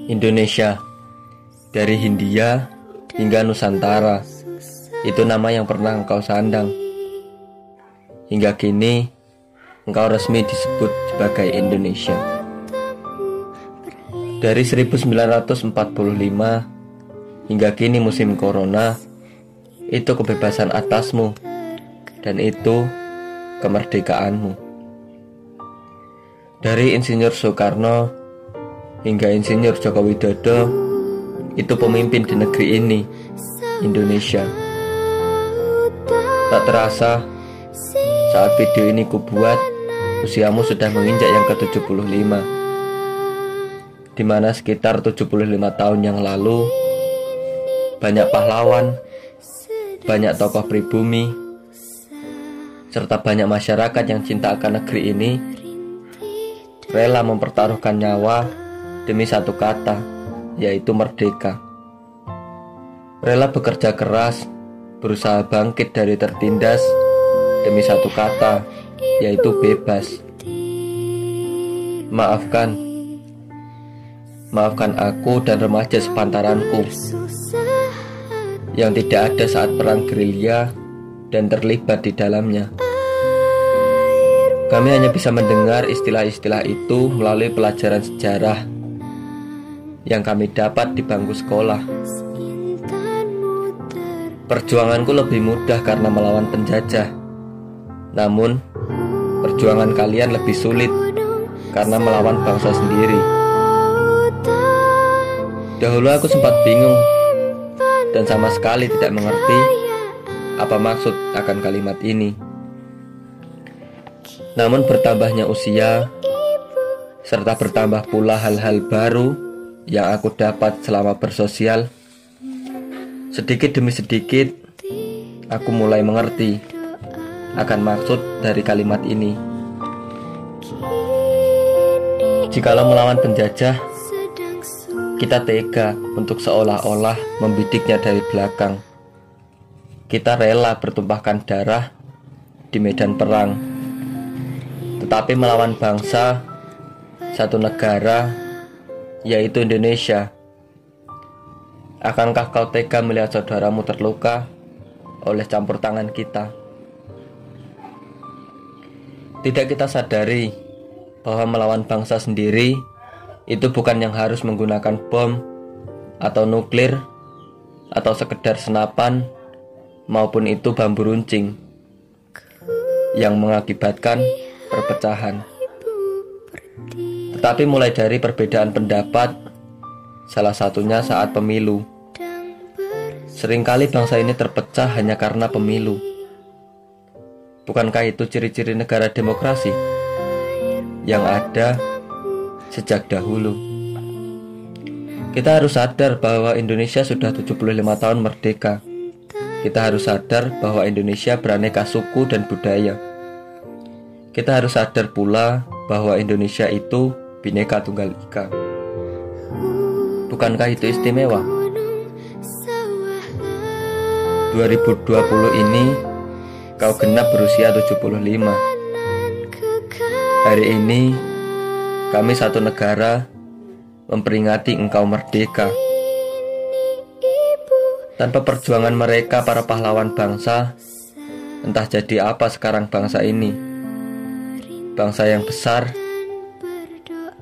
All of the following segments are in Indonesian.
Indonesia, dari Hindia hingga Nusantara, itu nama yang pernah engkau sandang. Hingga kini, engkau resmi disebut sebagai Indonesia. Dari 1945 hingga kini musim corona, itu kebebasan atasmu, dan itu kemerdekaanmu. Dari Insinyur Soekarno hingga Insinyur Joko Widodo, itu pemimpin di negeri ini, Indonesia. Tak terasa, saat video ini kubuat, usiamu sudah menginjak yang ke-75, di mana sekitar 75 tahun yang lalu, banyak pahlawan, banyak tokoh pribumi, serta banyak masyarakat yang cinta akan negeri ini rela mempertaruhkan nyawa demi satu kata, yaitu merdeka. Rela bekerja keras, berusaha bangkit dari tertindas demi satu kata, yaitu bebas. Maafkan aku dan remaja sepantaranku yang tidak ada saat perang gerilya dan terlibat di dalamnya. Kami hanya bisa mendengar istilah-istilah itu melalui pelajaran sejarah yang kami dapat di bangku sekolah. Perjuanganku lebih mudah karena melawan penjajah. Namun, perjuangan kalian lebih sulit karena melawan bangsa sendiri. Dahulu aku sempat bingung dan sama sekali tidak mengerti apa maksud akan kalimat ini. Namun bertambahnya usia, serta bertambah pula hal-hal baru yang aku dapat selama bersosial, sedikit demi sedikit aku mulai mengerti akan maksud dari kalimat ini. Jikalau melawan penjajah, kita tega untuk seolah-olah membidiknya dari belakang. Kita rela bertumpahkan darah di medan perang. Tetapi melawan bangsa, satu negara, yaitu Indonesia, akankah kau tega melihat saudaramu terluka oleh campur tangan kita? Tidak kita sadari bahwa melawan bangsa sendiri itu bukan yang harus menggunakan bom atau nuklir atau sekedar senapan maupun itu bambu runcing yang mengakibatkan perpecahan. Tetapi mulai dari perbedaan pendapat, salah satunya saat pemilu. Seringkali bangsa ini terpecah hanya karena pemilu. Bukankah itu ciri-ciri negara demokrasi yang ada sejak dahulu? Kita harus sadar bahwa Indonesia sudah 75 tahun merdeka. Kita harus sadar bahwa Indonesia beraneka suku dan budaya. Kita harus sadar pula bahwa Indonesia itu Bhinneka Tunggal Ika. Bukankah itu istimewa? 2020 ini kau genap berusia 75. Hari ini kami satu negara memperingati engkau merdeka. Tanpa perjuangan mereka, para pahlawan bangsa, entah jadi apa sekarang bangsa ini. Bangsa yang besar,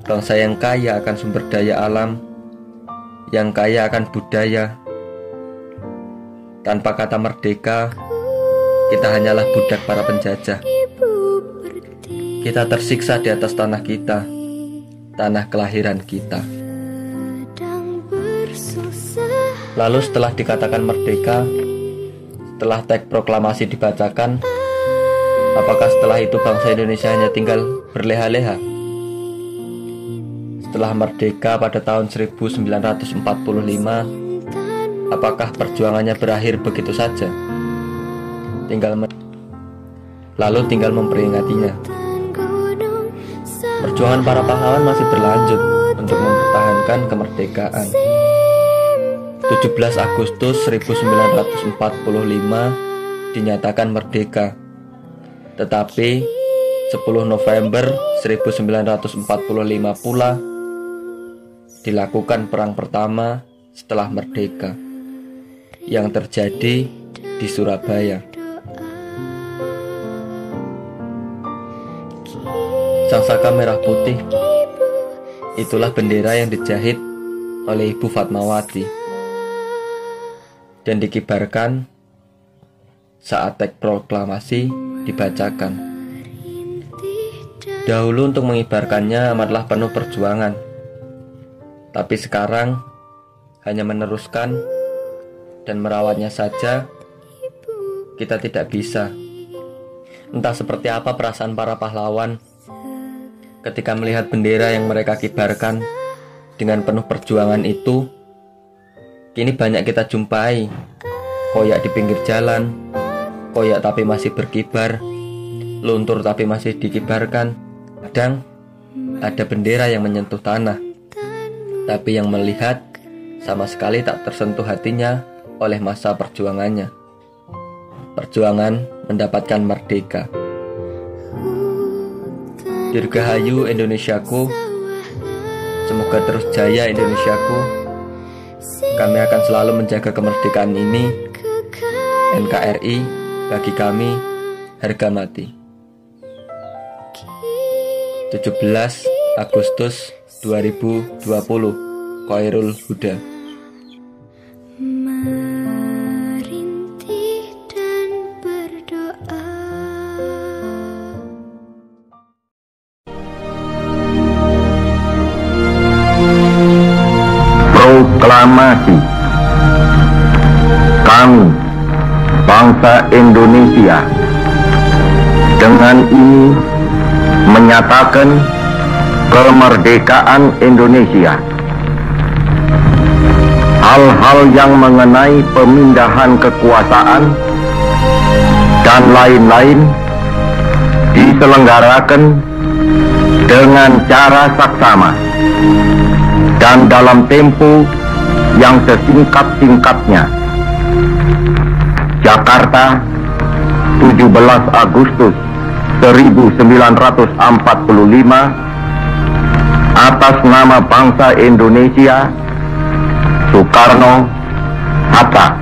bangsa yang kaya akan sumber daya alam, yang kaya akan budaya. Tanpa kata merdeka, kita hanyalah budak para penjajah. Kita tersiksa di atas tanah kita, tanah kelahiran kita. Lalu setelah dikatakan merdeka, setelah teks proklamasi dibacakan, apakah setelah itu bangsa Indonesia hanya tinggal berleha-leha? Setelah merdeka pada tahun 1945, apakah perjuangannya berakhir begitu saja? Lalu tinggal memperingatinya. Perjuangan para pahlawan masih berlanjut untuk mempertahankan kemerdekaan. 17 Agustus 1945 dinyatakan merdeka. Tetapi 10 November 1945 pula dilakukan perang pertama setelah merdeka yang terjadi di Surabaya. Sangsaka merah putih, itulah bendera yang dijahit oleh Ibu Fatmawati dan dikibarkan saat teks proklamasi dibacakan. Dahulu untuk mengibarkannya amatlah penuh perjuangan, tapi sekarang hanya meneruskan dan merawatnya saja kita tidak bisa. Entah seperti apa perasaan para pahlawan ketika melihat bendera yang mereka kibarkan dengan penuh perjuangan itu. Kini banyak kita jumpai, koyak di pinggir jalan, koyak tapi masih berkibar, luntur tapi masih dikibarkan. Kadang ada bendera yang menyentuh tanah, tapi yang melihat sama sekali tak tersentuh hatinya oleh masa perjuangannya. Perjuangan mendapatkan merdeka. Dirgahayu Indonesiaku, semoga terus jaya Indonesiaku. Kami akan selalu menjaga kemerdekaan ini. NKRI bagi kami harga mati. 17 Agustus 2020, Khairul Huda. Proklamasi. Kami, bangsa Indonesia, dengan ini menyatakan kemerdekaan Indonesia. Hal-hal yang mengenai pemindahan kekuasaan dan lain-lain diselenggarakan dengan cara saksama dan dalam tempo yang sesingkat-singkatnya. Jakarta, 17 Agustus 1945, atas nama bangsa Indonesia, Soekarno, Hatta.